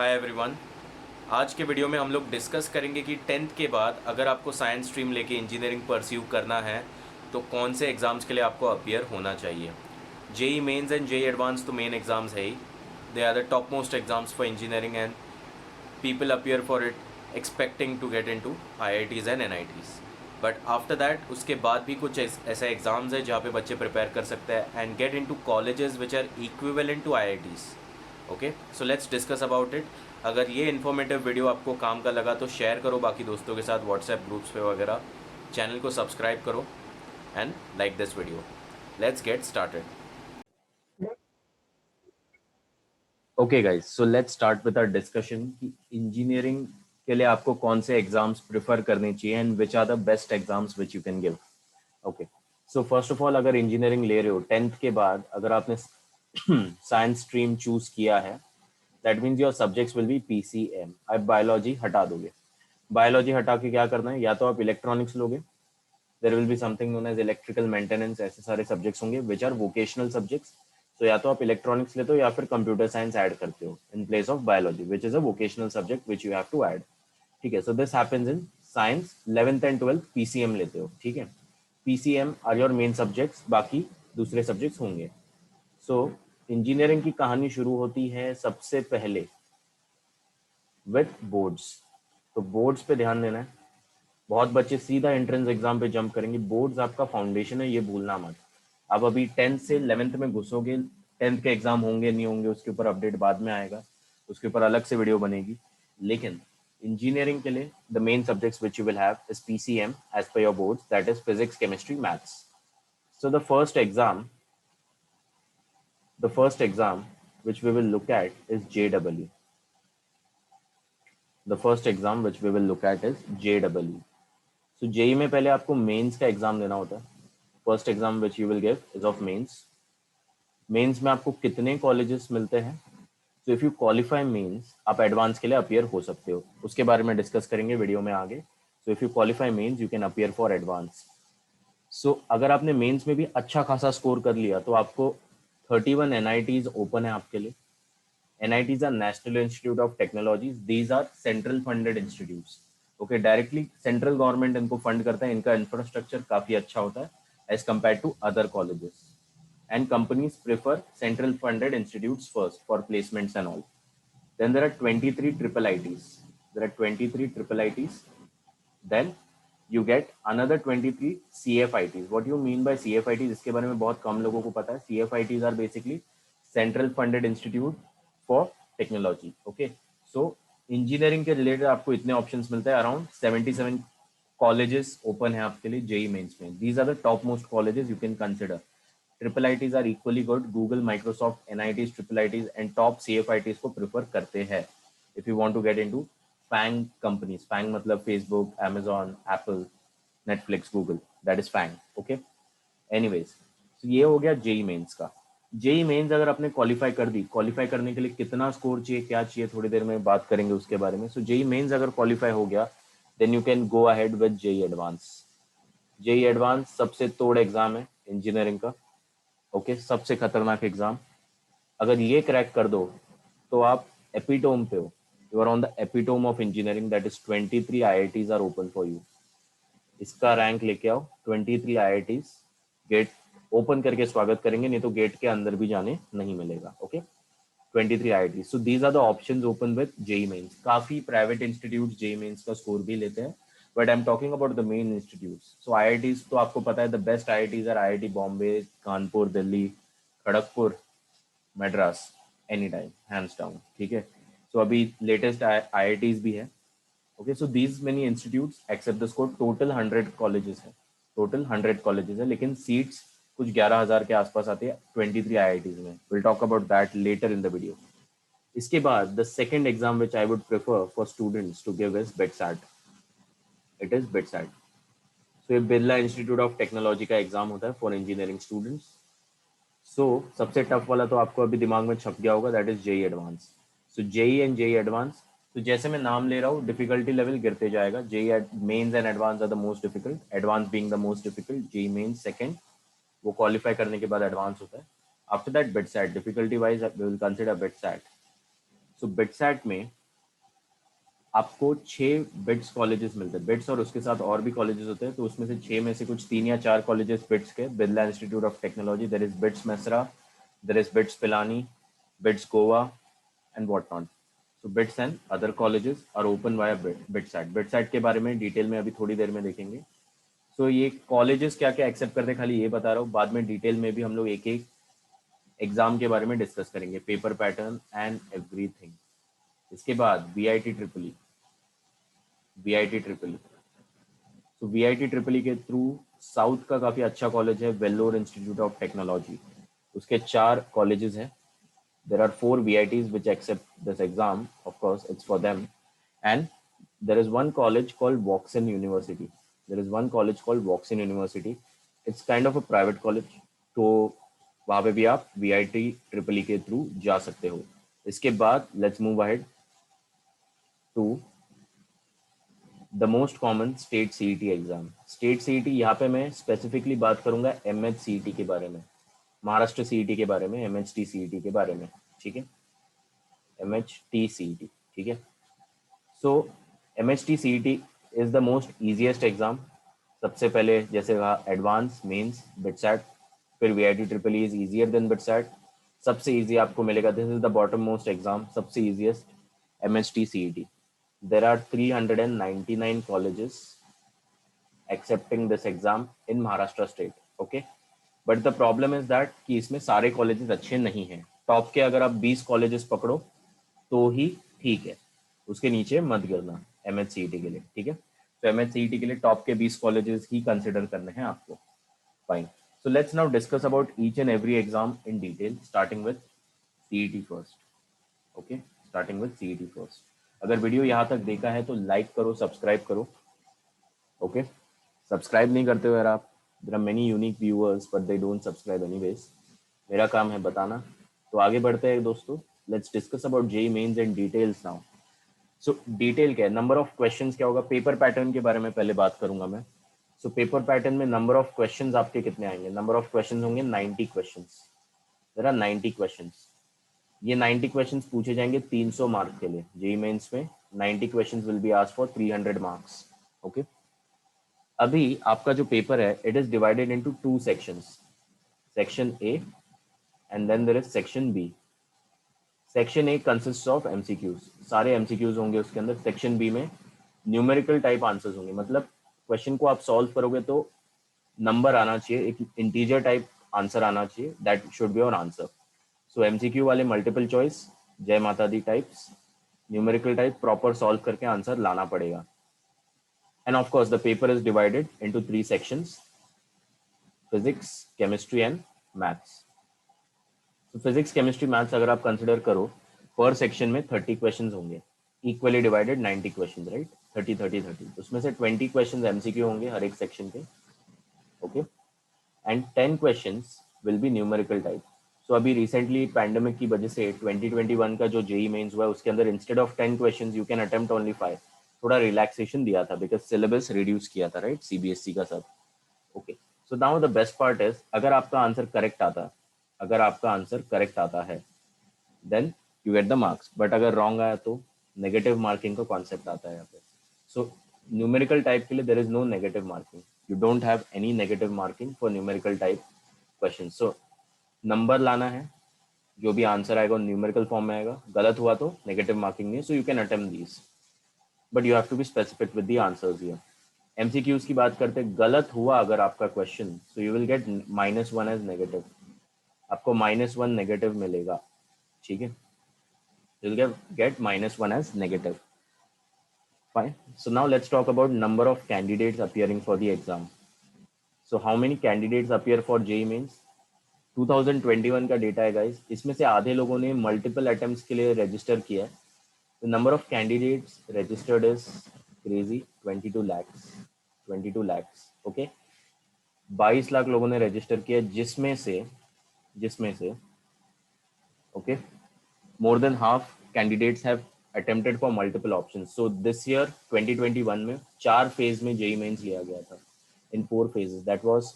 Hi everyone. आज के video में हम लोग डिस्कस करेंगे कि टेंथ के बाद अगर आपको साइंस स्ट्रीम लेके इंजीनियरिंग परस्यू करना है तो कौन से एग्ज़ाम्स के लिए आपको अपियर होना चाहिए। JEE mains and JEE advance तो मेन एग्ज़ाम्स है ही। They are the top most exams for engineering and people appear for it expecting to get in to IITs and NITs। But after that उसके बाद भी कुछ ऐसे exams है जहाँ पे बच्चे प्रिपेयर कर सकते हैं and get in to colleges which are equivalent to IITs। Okay, so let's discuss about it. अगर ये इन्फॉर्मेटिव वीडियो आपको काम का लगा तो शेयर करो बाकी दोस्तों के साथ व्हाट्सएप ग्रुप्स पे वगैरह। चैनल को सब्सक्राइब करो and like this video. Let's get started. Okay guys, so let's start with our discussion कि इंजीनियरिंग के लिए आपको कौन से एग्जाम्स प्रिफर करने चाहिए and which are the best exams which you can give. Okay, so first of all अगर engineering ले रहे हो टेंथ के बाद, अगर आपने साइंस स्ट्रीम चूज किया है, that means your subjects will be PCM। आप बायोलॉजी हटा दोगे। बायोलॉजी हटा के क्या करना है, या तो आप इलेक्ट्रॉनिक्स लोगे, there will be something known as electrical maintenance, ऐसे सारे सब्जेक्ट्स होंगे विच आर वोकेशनल सब्जेक्ट्स। तो या तो आप इलेक्ट्रॉनिक्स लेते हो या फिर कंप्यूटर साइंस ऐड करते हो in place of biology which is a vocational subject which you have to add. ठीक है, so this happens in science 11th and 12th PCM लेते हो। ठीक है, PCM are your main subjects, बाकी दूसरे सब्जेक्ट्स होंगे। सो इंजीनियरिंग की कहानी शुरू होती है सबसे पहले विथ बोर्ड्स। तो बोर्ड्स पे ध्यान देना है। बहुत बच्चे सीधा एंट्रेंस एग्जाम पे जंप करेंगे। बोर्ड्स आपका फाउंडेशन है, ये भूलना मत। अब अभी 10th से 11th में घुसोगे, 10th के एग्जाम होंगे नहीं होंगे उसके ऊपर अपडेट बाद में आएगा, उसके ऊपर अलग से वीडियो बनेगी। लेकिन इंजीनियरिंग के लिए the main subjects which you will have is PCM as per your boards, that is physics, chemistry, maths. So the first exam which we will look at is JEE. The first exam which we will look at is JEE. So JEE में पहले आपको mains का exam देना होता है। First exam which you will give is of mains. Mains में आपको कितने कॉलेजेस मिलते हैं, so if you qualify mains आप एडवांस के लिए अपियर हो सकते हो, उसके बारे में डिस्कस करेंगे वीडियो में आगे। So if you qualify Mains you can appear for Advance. So अगर आपने मेंस में भी अच्छा खासा स्कोर कर लिया तो आपको 31 NITs ओपन है आपके लिए। NITs are National Institute of Technologies. These are central funded institutes. Okay, directly central government इनको फंड करता है, इनका इंफ्रास्ट्रक्चर काफी अच्छा होता है as compared to other colleges. And companies prefer central funded institutes first for placements and all. Then there are 23 triple ITs. There are 23 triple ITs. Then you get another 23 CFITs. What do you mean by CFITs? इसके बारे में बहुत कम लोगों को पता है। CFITs are basically Central Funded Institute for Technology. Okay, so engineering के related आपको इतने ऑप्शंस मिलते हैं। अराउंड 77 कॉलेजेस ओपन है आपके लिए जेई मेंस में। These are the top most colleges you can consider. Triple ITs are equally good. Google, Microsoft, NITs, triple ITs and top CFITs को प्रेफर करते हैं if you want to get into FANG companies. FANG मतलब Facebook, Amazon, Apple, Netflix, Google, that is FANG। Okay, anyways, तो ये हो गया JEE mains का। JEE mains अगर आपने क्वालिफाई कर दी, क्वालिफाई करने के लिए कितना स्कोर चाहिए, क्या चाहिए, थोड़ी देर में बात करेंगे उसके बारे में। सो जेई मेंस अगर क्वालिफाई हो गया then you can go ahead with JEE advance. JEE advance सबसे तोड़ एग्जाम है इंजीनियरिंग का। ओके, सबसे खतरनाक एग्जाम। अगर ये क्रैक कर दो तो आप एपिटोम पे हो। You are on the epitome of engineering, that is 23 IITs are open for you. इसका रैंक लेके आओ। 23 IITs गेट ओपन करके स्वागत करेंगे, नहीं तो गेट के अंदर भी जाने नहीं मिलेगा। Okay, 23 IITs। So these are the options open with JEE mains. काफी प्राइवेट इंस्टीट्यूट जेई मेंस का स्कोर भी लेते हैं, but I am talking about the main institutes. So IITs तो आपको पता है, the best IITs are IIT Bombay, Kanpur, Delhi, Kharagpur, Madras, any time, hands down. ठीक है, सो अभी लेटेस्ट IITs भी है। Okay, so these many institutes accept the score. Total 100 colleges है, टोटल 100 कॉलेजेस है, लेकिन सीट्स कुछ 11,000 के आसपास आती है 23 IITs में। Will talk about that later in the video. इसके बाद the second exam which I would prefer for students to give is BITSAT। It is BITSAT। So ये बिरला इंस्टीट्यूट ऑफ टेक्नोलॉजी का एग्जाम होता है फॉर इंजीनियरिंग स्टूडेंट्स। सो सबसे tough वाला तो आपको अभी दिमाग में छप गया होगा, that is JEE advance. So JEE and JEE advance, तो जैसे मैं नाम ले रहा हूँ डिफिकल्टी लेवल गिरते जाएगा। JEE mains and advance are the most difficult, advance being the most difficult, JEE mains second, वो क्वालिफाई करने के बाद एडवांस होता है। After that BITSAT, difficulty wise we will consider BITSAT। So BITSAT में आपको 6 बिट्स कॉलेजेस मिलते हैं, बिट्स और उसके साथ और भी कॉलेजेस होते हैं, तो उसमें से 6 में से कुछ 3 या 4 कॉलेजेस बिट्स के, Birla institute of Technology, there is BITS Mesra, there is BITS Pilani, BITS Goa and what not. So BITS and other colleges are open via BITSAT. BITSAT के बारे में डिटेल में अभी थोड़ी देर में देखेंगे। सो ये कॉलेजेस क्या क्या एक्सेप्ट करते हैं खाली ये बता रहा हूँ, बाद में डिटेल में भी हम लोग एक एक एग्जाम के बारे में डिस्कस करेंगे, पेपर पैटर्न एंड एवरीथिंग। इसके बाद V I T triple E. तो वी आई टी के थ्रू साउथ का काफी अच्छा कॉलेज है, वेल्लोर इंस्टीट्यूट ऑफ टेक्नोलॉजी। उसके 4 कॉलेजेस हैं। There are 4 VITs which accept this exam, of course it's for them. And there is one college called Vauxhall University. It's kind of a private college, तो वहाँ पे भी आप VIT के through जा सकते हो। इसके बाद let's move ahead to the most common state CET exam. State CET यहाँ पे मैं स्पेसिफिकली बात करूंगा MHCET के बारे में, महाराष्ट्र CET के बारे में, MHT CET के बारे में, ठीक है, MHT CET, ठीक है। सो MHT CET is the most easiest exam. सबसे पहले जैसे कहा एडवांस, मेंस, बिटसैट, फिर VIT is easier than BITSAT. सबसे इजी आपको मिलेगा, this is the bottom most exam, सबसे easiest MHT CET। There are 399 colleges accepting this exam in Maharashtra state, okay? But the problem is that कि इसमें सारे colleges अच्छे नहीं हैं। टॉप के अगर आप 20 colleges पकड़ो तो ही ठीक है, उसके नीचे मत गिरना MHCET के लिए, ठीक है। तो MHCET के लिए टॉप के 20 colleges ही कंसिडर करने हैं आपको। Fine, so let's now discuss about each and every exam in detail, starting with CET first. Okay, starting with CET first. अगर वीडियो यहाँ तक देखा है तो लाइक करो, सब्सक्राइब करो। ओके, सब्सक्राइब नहीं करते हो यार आप, there are many unique viewers but they don't subscribe anyways. मेरा काम है बताना। तो आगे बढ़ते हैं दोस्तों, let's discuss about JEE mains in details now. So detail क्या है, नंबर ऑफ क्वेश्चंस क्या होगा, पेपर पैटर्न के बारे में पहले बात करूंगा मैं। सो पेपर पैटर्न में नंबर ऑफ क्वेश्चंस आपके कितने आएंगे, नंबर ऑफ क्वेश्चंस होंगे 90 क्वेश्चंस। There are 90 questions. ये 90 क्वेश्चंस पूछे जाएंगे 300 मार्क के लिए। जेईई मेंस में 90 questions will be asked for 300 marks. Okay, अभी आपका जो पेपर है it is divided into 2 sections, section A and then there is section B. Section A consist of MCQs, सारे MCQs होंगे उसके अंदर। सेक्शन बी में न्यूमेरिकल टाइप आंसर्स होंगे, मतलब क्वेश्चन को आप सॉल्व करोगे तो नंबर आना चाहिए, एक इंटीजर टाइप आंसर आना चाहिए, that should be your answer. So MCQ वाले मल्टीपल चॉइस, जय माता the types, numerical type proper solve करके आंसर लाना पड़ेगा। End of course the paper is divided into 3 sections, physics, chemistry and maths. तो physics, chemistry, maths अगर आप consider करो, पर सेक्शन में 30 क्वेश्चंस होंगे, इक्वली डिवाइडेड 90 क्वेश्चंस, राइट, 30 30 30। उसमें से 20 क्वेश्चंस MCQ होंगे हर एक सेक्शन के। Okay, and 10 questions will be numerical type. So अभी रिसेंटली पैंडेमिक की वजह से 2021 का जो जेईई मेंस हुआ है उसके अंदर instead of 10 questions you can attempt only 5। थोड़ा रिलैक्सेशन दिया था बिकॉज सिलेबस रिड्यूस किया था, राइट, CBSE का सब। Okay, so now the best part is, अगर आपका आंसर करेक्ट आता, अगर आपका आंसर करेक्ट आता है then you get the marks, but अगर रॉन्ग आया तो नेगेटिव मार्किंग का कॉन्सेप्ट आता है यहाँ पे। सो न्यूमेरिकल टाइप के लिए there is no negative marking, you don't have any negative marking for numerical type question. So number लाना है, जो भी आंसर आएगा न्यूमेरिकल फॉर्म में आएगा, गलत हुआ तो नेगेटिव मार्किंग नहीं, so you can attempt these but you have to be specific with the answers here. MCQs की बात करते, गलत हुआ अगर आपका question, so you will get -1 as negative, आपको -1 नेगेटिव मिलेगा, ठीक है, you will get -1 as negative. Fine. So now let's talk about number of candidates appearing for the exam. So how many candidates appear for JEE Mains? 2021 का data है guys, इसमें से आधे लोगों ने मल्टीपल अटेम्प्ट्स के लिए रजिस्टर किया है। The number of candidates registered is crazy, 22 lakhs, 22 lakhs, okay? 22 lakh लोगों ने रजिस्टर किया, जिसमें से okay, more than half candidates have attempted for multiple options. So this year 2021 में 4 फेज में जेईई मेंस लिया गया था, in 4 phases. That was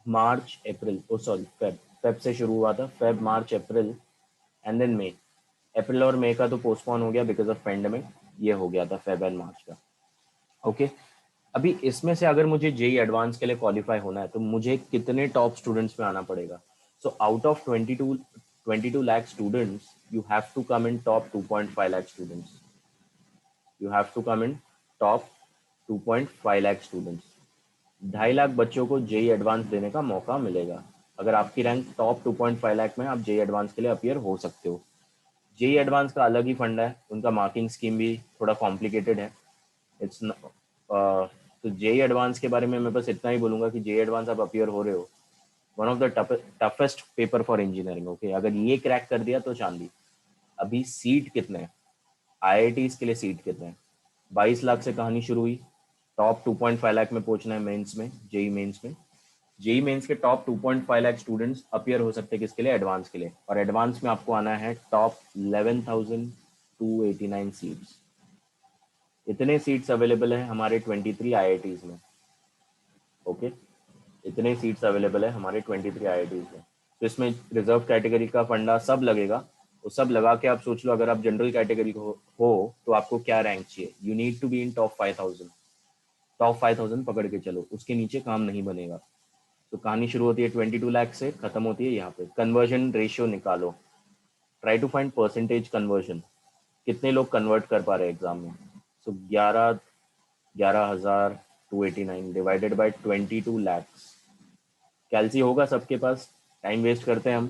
Feb से शुरू हुआ था, Feb, March, April and then May. अप्रैल और मई का तो पोस्टपोन हो गया बिकॉज ऑफ पेंडेमिक, ये हो गया था फेब एंड मार्च का। ओके अभी इसमें से अगर मुझे जेई एडवांस के लिए क्वालिफाई होना है तो मुझे कितने टॉप स्टूडेंट्स में आना पड़ेगा? So out of 22 lakh students you have to come in top 2.5 lakh students. You have to come in top 2.5 lakh students. 2.5 lakh बच्चों को जेई एडवांस देने का मौका मिलेगा। अगर आपकी रैंक टॉप 2.5 लाख में, आप जेई एडवांस के लिए अपीयर हो सकते हो। जेई एडवांस का अलग ही फंड है, उनका मार्किंग स्कीम भी थोड़ा कॉम्प्लिकेटेड है। इट्स तो जेई एडवांस के बारे में मैं बस इतना ही बोलूंगा कि जेई एडवांस आप अपीयर हो रहे हो, one of the toughest paper for engineering. Okay अगर ये क्रैक कर दिया तो चांदी। अभी सीट कितने हैं आईआईटीज के लिए? सीट कितने हैं? 22 लाख से कहानी शुरू हुई, टॉप 2.5 लाख में पहुंचना है मेंस में, जेई मेंस में। जेई मेंस के टॉप 2.5 लाख स्टूडेंट्स अपीयर हो सकते हैं किसके लिए? एडवांस के लिए। और एडवांस में आपको आना है टॉप 11,289 सीट्स। इतने सीट्स अवेलेबल है हमारे 23 आईआईटीज में। ओके इतने सीट्स अवेलेबल है हमारे 23 आईआईटीज में। तो इसमें रिजर्व कैटेगरी का फंडा सब लगेगा। वो सब लगा के आप सोच लो, अगर आप जनरल कैटेगरी हो तो आपको क्या रैंक चाहिए? You need to be in top 5,000। Top 5,000 पकड़ के चलो, उसके नीचे काम नहीं बनेगा। तो कहानी शुरू होती है 22 लाख से, खत्म होती है यहाँ पे। कन्वर्जन रेशियो निकालो, try to find percentage conversion. कितने लोग कन्वर्ट कर पा रहे हैं एग्जाम में? So 11,289 divided by 22 lakhs। कैलसी होगा सबके पास, टाइम वेस्ट करते हैं हम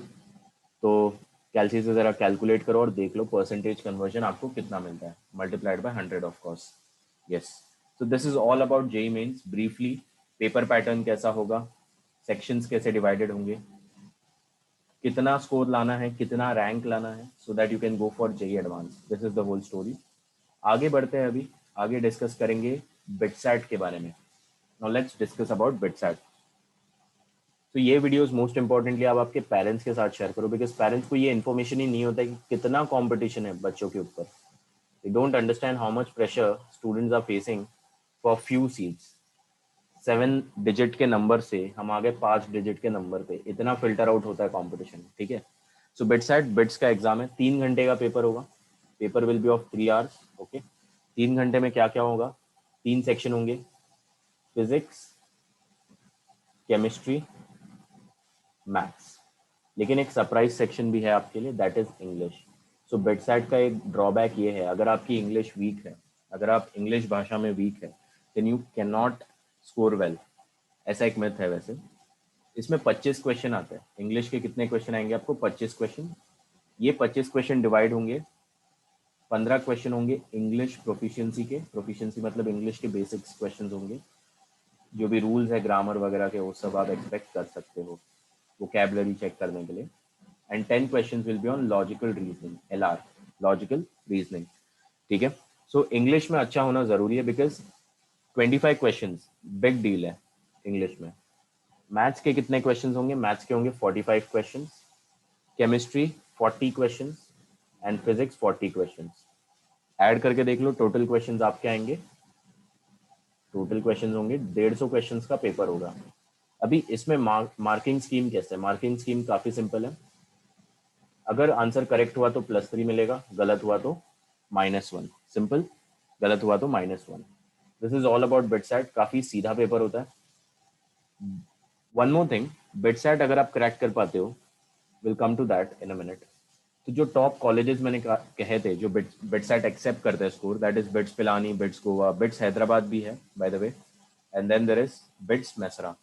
तो कैलसी से ज़रा कैलकुलेट करो और देख लो परसेंटेज कन्वर्जन आपको कितना मिलता है, multiplied by 100 of course. Yes, so this is all about JEE mains briefly. Paper pattern कैसा होगा, सेक्शंस कैसे डिवाइडेड होंगे, कितना स्कोर लाना है, कितना रैंक लाना है, so that you can go for JEE advance. This is the whole story. आगे बढ़ते हैं, अभी आगे डिस्कस करेंगे बिटसैट के बारे में। Now let's discuss about BITSAT. तो ये वीडियोस मोस्ट इंपॉर्टेंटली आप आपके पेरेंट्स के साथ शेयर करो, बिकॉज पेरेंट्स को ये इन्फॉर्मेशन ही नहीं होता है कि कितना कंपटीशन है बच्चों के ऊपर। They don't understand how much pressure students are facing for few seats. 7 digit के नंबर से हम आ गए 5 डिजिट के नंबर पे, इतना फिल्टर आउट होता है कॉम्पिटिशन। ठीक है, सो बिटसैट बिट्स का एग्जाम है, 3 घंटे का पेपर होगा। Paper will be of 3 hours। Okay 3 घंटे में क्या क्या होगा? 3 सेक्शन होंगे, फिजिक्स, केमिस्ट्री, मैथ्स। लेकिन एक सरप्राइज सेक्शन भी है आपके लिए, that is English. So BITSAT का एक ड्रॉबैक ये है, अगर आपकी इंग्लिश वीक है, अगर आप इंग्लिश भाषा में वीक है, then you can not score well. ऐसा एक मिथ है वैसे। इसमें 25 क्वेश्चन आते हैं इंग्लिश के। कितने क्वेश्चन आएंगे आपको? 25 क्वेश्चन। ये 25 क्वेश्चन डिवाइड होंगे, 15 क्वेश्चन होंगे इंग्लिश प्रोफिशिएंसी के। प्रोफिशिएंसी मतलब इंग्लिश के बेसिक्स क्वेश्चन होंगे, जो भी रूल्स है ग्रामर वगैरह के वो सब आप एक्सपेक्ट कर सकते हो वोकैबुलरी चेक करने के लिए। And 10 questions will be on logical reasoning, LR, logical reasoning. ठीक है, सो इंग्लिश में अच्छा होना जरूरी है बिकॉज 25 क्वेश्चंस बिग डील है इंग्लिश में। मैथ्स के कितने क्वेश्चंस होंगे? मैथ्स के होंगे 45 questions, chemistry 40 questions and physics 40 questions. Add करके देख लो टोटल क्वेश्चंस आपके आएंगे। टोटल क्वेश्चंस होंगे 150 क्वेश्चंस का पेपर होगा। अभी इसमें मार्किंग स्कीम कैसे है? मार्किंग स्कीम काफी सिंपल है। अगर आंसर करेक्ट हुआ तो +3 मिलेगा, गलत हुआ तो -1। सिंपल, गलत हुआ तो -1। This is all about BITSAT. काफी सीधा पेपर होता है। वन मोर थिंग, बिटसैट अगर आप क्रैक कर पाते हो, will come to that in a minute. तो जो टॉप कॉलेजेस मैंने कहे थे जो बिटसैट एक्सेप्ट करते हैं score, that is BITS Pilani, BITS Goa, BITS Hyderabad भी है by the way, and then there is BITS Mesra.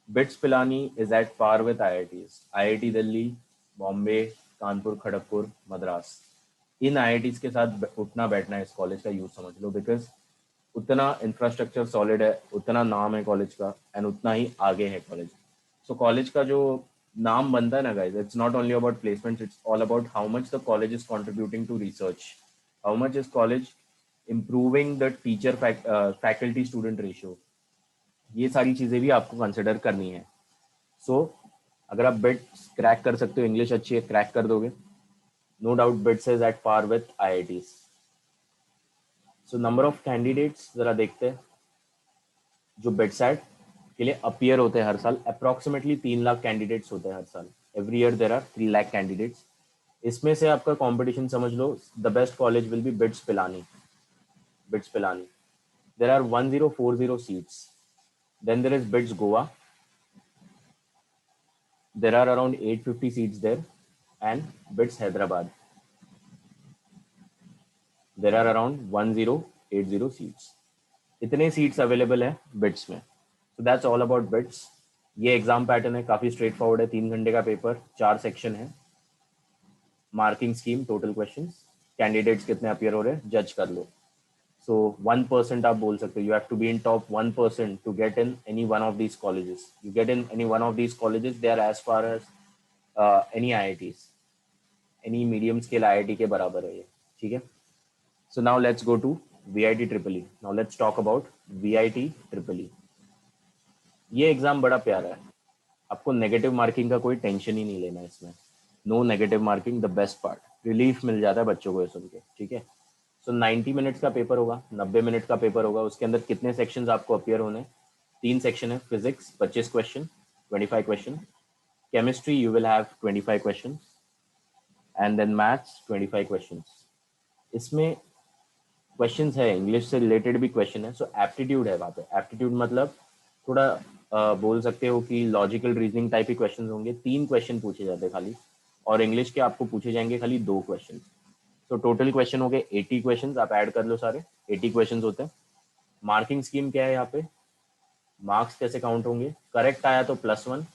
BITS Pilani is at par with IITs, IIT Delhi, Bombay, Kanpur, Kharagpur, Madras. इन IITs के साथ उठना बैठना है इस कॉलेज का, यूज समझ लो, बिकॉज उतना इंफ्रास्ट्रक्चर सॉलिड है, उतना नाम है कॉलेज का, एंड उतना ही आगे है कॉलेज। सो कॉलेज का जो नाम बनता है ना guys, it's not only about placement, it's all about how much the college is contributing to research, how much is college improving the teacher faculty student ratio. ये सारी चीजें भी आपको कंसिडर करनी है। सो अगर आप बिट्स क्रैक कर सकते हो, इंग्लिश अच्छी है, क्रैक कर दोगे, no doubt BITS is at par with IITs। So number of candidates जरा देखते हैं जो बिटसैट के लिए अपीयर होते हैं हर साल। अप्रोक्सीमेटली 3 लाख कैंडिडेट्स होते हैं हर साल। Every year there are 3 lakh candidates. इसमें से आपका कंपटीशन समझ लो, the best college will be BITS Pilani, BITS Pilani. There are 1040 seats. Then there is BITS Goa. There are around 850 seats there. And BITS Hyderabad. There are around 1080 seats. इतने seats available है bits में. So that's all about bits. ये exam pattern है, काफी straight forward है. 3 घंटे का paper, 4 section है. Marking scheme, total questions, candidates कितने अपियर हो रहे हैं जज कर लो. So 1% आप बोल सकते हो. You have to be in top 1% to get in any one of these colleges. You get in any one of these colleges, they are as far as any IITs, any medium scale IIT के बराबर है ये. ठीक है. So now let's go to VIT EEE. Now let's talk about VIT EEE. ये exam बड़ा प्यारा है. आपको नेगेटिव मार्किंग का कोई टेंशन ही नहीं लेना है इसमें. No negative marking, the best part. Relief मिल जाता है बच्चों को ये सुन के. ठीक है. सो 90 मिनट्स का पेपर होगा, 90 मिनट का पेपर होगा. उसके अंदर कितने सेक्शंस आपको अपियर होने? 3 सेक्शन है. Physics 25 question, 25 question. Chemistry you will have 25 question and then maths 25 question. इसमें क्वेश्चंस है, इंग्लिश से रिलेटेड भी क्वेश्चन है. सो एप्टीट्यूड है वहाँ पे. एप्टीट्यूड मतलब थोड़ा बोल सकते हो कि लॉजिकल रीजनिंग टाइप के क्वेश्चन होंगे. 3 क्वेश्चन पूछे जाते हैं खाली, और इंग्लिश के आपको पूछे जाएंगे खाली 2 क्वेश्चन. तो टोटल क्वेश्चन हो गए 80 क्वेश्चन. आप ऐड कर लो सारे, 80 क्वेश्चन होते हैं. मार्किंग स्कीम क्या है यहाँ पे? मार्क्स कैसे काउंट होंगे? करेक्ट आया तो +1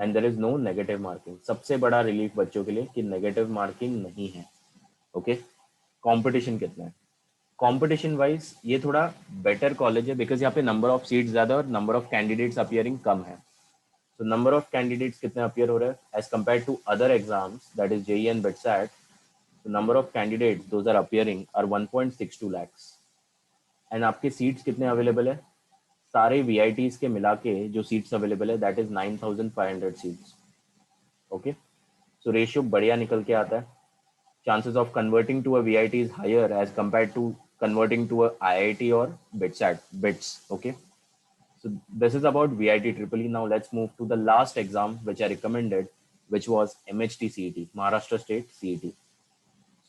and there is no negative marking. सबसे बड़ा रिलीफ बच्चों के लिए कि नेगेटिव मार्किंग नहीं है. ओके. कंपटीशन कितना है? कंपटीशन वाइज ये थोड़ा बेटर कॉलेज है, बिकॉज यहाँ पे नंबर ऑफ सीट्स ज्यादा और नंबर ऑफ कैंडिडेट्स अपियरिंग कम है. तो नंबर ऑफ कैंडिडेट्स कितने अपियर हो रहे हैं as compared to other exams, that is JEE and BITSAT. The number of candidates those are appearing are 1.62 lakhs. And आपके सीट्स कितने अवेलेबल है? सारे VITs के मिला के जो सीट्स अवेलेबल है that is 9500 seats. Okay. So ratio बढ़िया निकल के आता है. Chances of converting to a VIT is higher as compared to converting to a IIT और BITS. Okay. So this is about VIT EEE. Now let's move to the last exam which I recommended, which was MHT CET, Maharashtra State CET.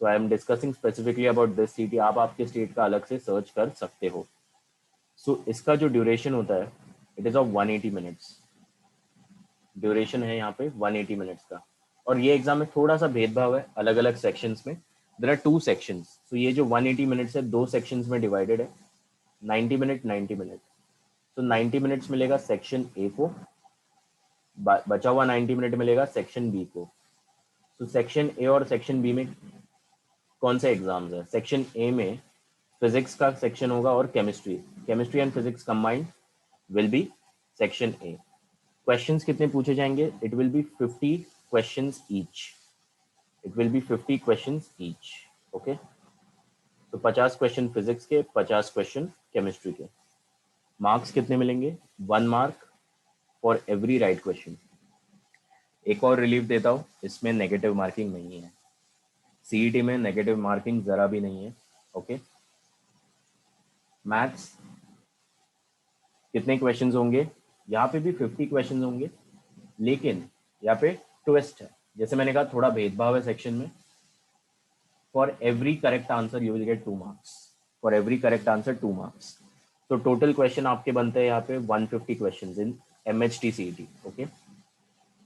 So I am discussing specifically about this CET. आप आपके state का अलग से search कर सकते हो. So इसका जो ड्यूरेशन होता है it is of 180 minutes. Duration है यहाँ पे 180 मिनट्स का. और ये एग्जाम में थोड़ा सा भेदभाव है अलग अलग सेक्शंस में. There are 2 sections. सो ये जो 180 मिनट्स है 2 सेक्शंस में डिवाइडेड है. 90 मिनट 90 मिनट. तो 90 मिनट्स मिलेगा सेक्शन ए को, बचा हुआ 90 मिनट मिलेगा सेक्शन बी को. तो सेक्शन ए और सेक्शन बी में कौन से एग्जाम्स है? सेक्शन ए में फिजिक्स का सेक्शन होगा और chemistry and physics combined will be section A. Questions कितने पूछे जाएंगे? It will be 50 questions each. It will be 50 questions each. Okay. तो 50 क्वेश्चन फिजिक्स के, 50 क्वेश्चन केमिस्ट्री के. मार्क्स कितने मिलेंगे? 1 mark for every right question. एक और रिलीफ देता हूँ, इसमें नेगेटिव मार्किंग नहीं है. सीईटी में नेगेटिव मार्किंग जरा भी नहीं है. ओके. मैथ्स कितने क्वेश्चंस होंगे? यहाँ पे भी 50 क्वेश्चंस होंगे, लेकिन यहाँ पे ट्विस्ट है. जैसे मैंने कहा थोड़ा भेदभाव है सेक्शन में. For every correct answer you will gate 2 marks. For every correct answer 2 marks. तो टोटल क्वेश्चन आपके बनते हैं यहाँ पे 150 question in MHT CET. Okay.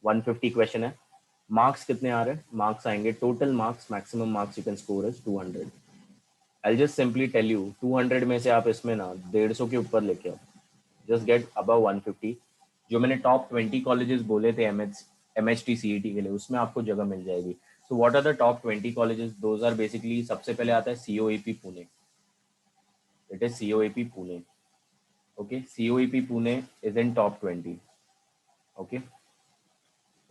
150 question है. मार्क्स कितने आ रहे हैं? मार्क्स आएंगे, total marks, maximum marks you can score is 200. I'll just simply tell you 200 में से आप इसमें ना 150 के ऊपर लेके आओ. Just get above 150. जो मैंने टॉप 20 कॉलेजेस बोले थे MHT CET के लिए, उसमें आपको जगह मिल जाएगी. So what are the top 20 colleges? Those are basically, सबसे पहले आता है COEP Pune. It is COEP Pune. Okay. COEP Pune is in top 20. Okay.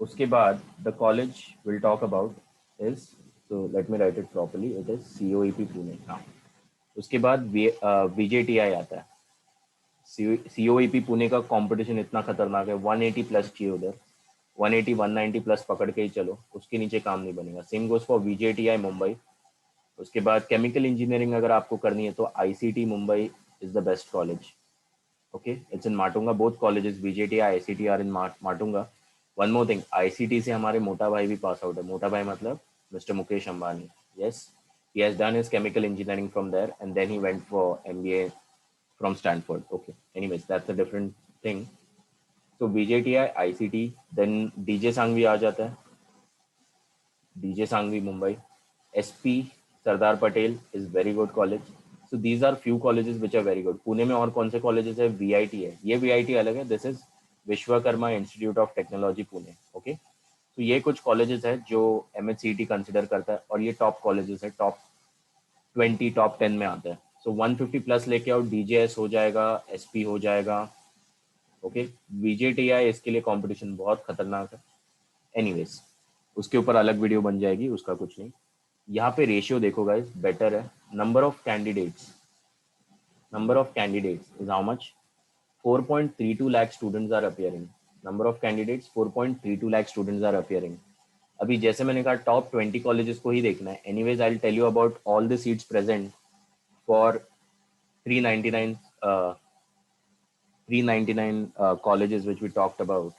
उसके बाद the college will talk about is, so let me write it properly, it is COEP Pune. हाँ. उसके बाद VJTI आता है. COEP पुणे का कंपटीशन इतना खतरनाक है, 180 प्लस चाहिए उधर. 180 190 प्लस पकड़ के ही चलो, उसके नीचे काम नहीं बनेगा. Same goes for VJTI Mumbai. उसके बाद केमिकल इंजीनियरिंग अगर आपको करनी है तो ICT Mumbai is the best college. Okay. It's in Matunga. Both colleges VJTI ICT are in Matunga. One more thing, ICT से हमारे मोटा भाई भी पास आउट है. मोटा भाई मतलब mister Mukesh Ambani. Yes, he has done his chemical engineering from there and then he went for MBA from Stanford. Okay, anyways, that's a different thing. So BJTI, ICT, then DJ Sangvi आ जाता है. DJ Sangvi Mumbai, SP Sardar Patel is very good college. So these are few colleges which are very good. Pune में और कौन से colleges है? VIT है. ये VIT अलग है. This is Vishwakarma institute of technology Pune. Okay, तो ये कुछ कॉलेजेस है जो MHCET कंसिडर करता है और ये टॉप कॉलेजेस है, टॉप 20 टॉप 10 में आता है. सो 150 प्लस लेके आओ, DJS हो जाएगा, SP हो जाएगा. ओके, VJTI इसके लिए कंपटीशन बहुत खतरनाक है. एनीवेज, उसके ऊपर अलग वीडियो बन जाएगी, उसका कुछ नहीं. यहाँ पे रेशियो देखो गाइस, बेटर है. Number of candidates is how much? 4.32 lakh students are appearing. Number of candidates 4.32 lakh students are appearing. अभी जैसे मैंने कहा टॉप 20 कॉलेजेस को ही देखना है. Anyways I will tell you about all the seats present for 399 colleges which we talked about.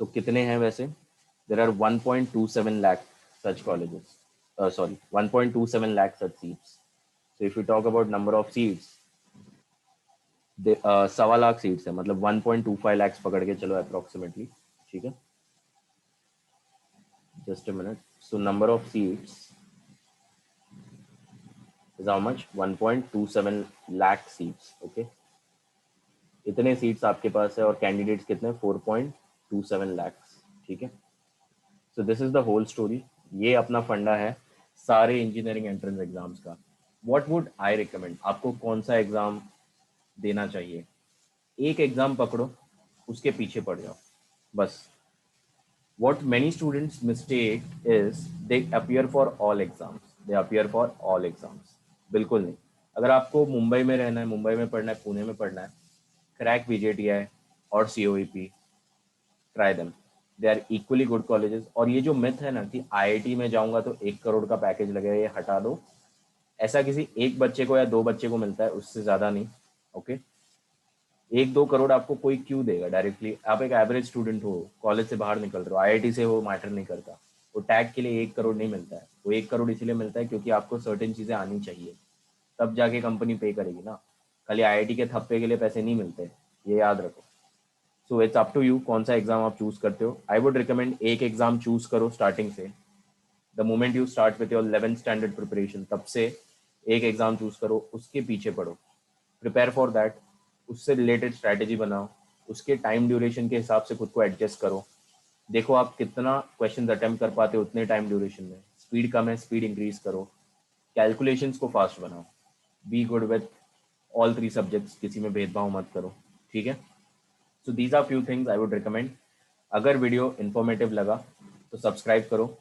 So कितने हैं वैसे? There are 1.27 lakh such colleges. Sorry, 1.27 lakh such seats. So if you talk about number of seats, 1.25 lakh seats है, मतलब 1.25 lakhs पकड़ के चलो approximately. ठीक है, just a minute. So number of seats is how much? 1.27 lakh seats. Okay, इतने seats आपके पास है और कैंडिडेट्स कितने? 4.27 lakhs. ठीक है, so this is the whole story. ये अपना फंडा है सारे इंजीनियरिंग एंट्रेंस एग्जाम्स का. What would I recommend? आपको कौन सा एग्जाम देना चाहिए? एक एग्जाम पकड़ो, उसके पीछे पड़ जाओ बस. What many students mistake is they appear for all exams. They appear for all exams. बिल्कुल नहीं. अगर आपको मुंबई में रहना है, मुंबई में पढ़ना है, पुणे में पढ़ना है, क्रैक VJTI और COEP, try them. They are equally good colleges. और ये जो मिथ है ना कि IIT में जाऊंगा तो 1 करोड़ का पैकेज लगेगा, ये हटा दो. ऐसा किसी एक बच्चे को या 2 बच्चे को मिलता है, उससे ज्यादा नहीं. ओके, 1-2 करोड़ आपको कोई क्यों देगा डायरेक्टली? आप एक एवरेज स्टूडेंट हो, कॉलेज से बाहर निकल रहे हो, IIT से हो, मैटर नहीं करता. वो टैग के लिए 1 करोड़ नहीं मिलता है. वो 1 करोड़ इसलिए मिलता है क्योंकि आपको सर्टेन चीजें आनी चाहिए, तब जाके कंपनी पे करेगी ना. खाली IIT के थप्पे के लिए पैसे नहीं मिलते, ये याद रखो. So it's up to you कौन सा एग्जाम आप चूज करते हो. आई वुड रिकमेंड एक एग्जाम चूज करो स्टार्टिंग से. The moment you start with your 11th standard preparation, तब से एक एग्जाम चूज करो, उसके पीछे पढ़ो, प्रिपेयर फॉर दैट, उससे रिलेटेड स्ट्रैटेजी बनाओ, उसके टाइम ड्यूरेशन के हिसाब से खुद को एडजस्ट करो. देखो आप कितना क्वेश्चन अटेम्प्ट कर पाते हो उतने टाइम ड्यूरेशन में. स्पीड कम है, स्पीड इंक्रीज करो, कैलकुलेशंस को फास्ट बनाओ, be good with all 3 subjects, किसी में भेदभाव मत करो. ठीक है, so these are few things I would recommend. अगर वीडियो इन्फॉर्मेटिव लगा तो सब्सक्राइब करो,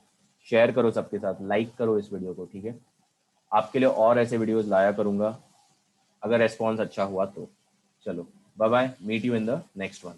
शेयर करो सबके साथ, लाइक करो इस वीडियो को. ठीक है, आपके लिए और ऐसे वीडियोस लाया करूंगा अगर रेस्पॉन्स अच्छा हुआ तो. चलो, bye bye, meet you in the next one.